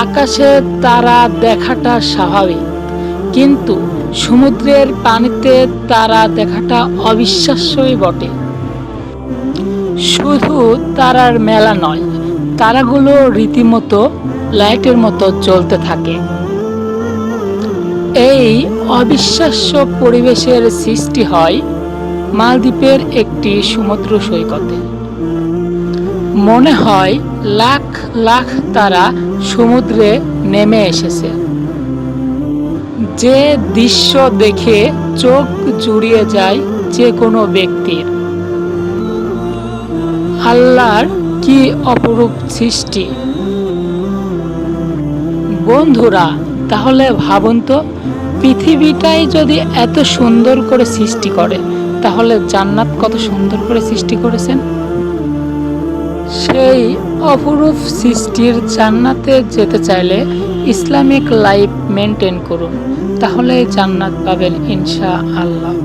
আকাশে তারা দেখাটা স্বাভাবিক, কিন্তু সমুদ্রের পানিতে তারা দেখাটা অবিশ্বাস্যই বটে। শুধু তারার মেলা নয়, তারাগুলো রীতিমতো লাইটের মতো জ্বলতে থাকে। এই অবিশ্বাস্য পরিবেশের সৃষ্টি হয় মালদ্বীপের একটি সমুদ্র সৈকতে। মনে হয় লাখ লাখ তারা সমুদ্রে নেমে এসেছে। যে দৃশ্য দেখে চোখ জুড়িয়ে যায় যে কোনো ব্যক্তির। আল্লাহর কি অপরূপ সৃষ্টি! বন্ধুরা, তাহলে ভাবুন তো, পৃথিবীটাই যদি এত সুন্দর করে সৃষ্টি করে, তাহলে জান্নাত কত সুন্দর করে সৃষ্টি করেছেন। সেই অপরূপ সৃষ্টির জান্নাতে যেতে চাইলে ইসলামিক লাইফ মেনটেন করুন, তাহলে জান্নাত পাবেন ইনশাআল্লাহ।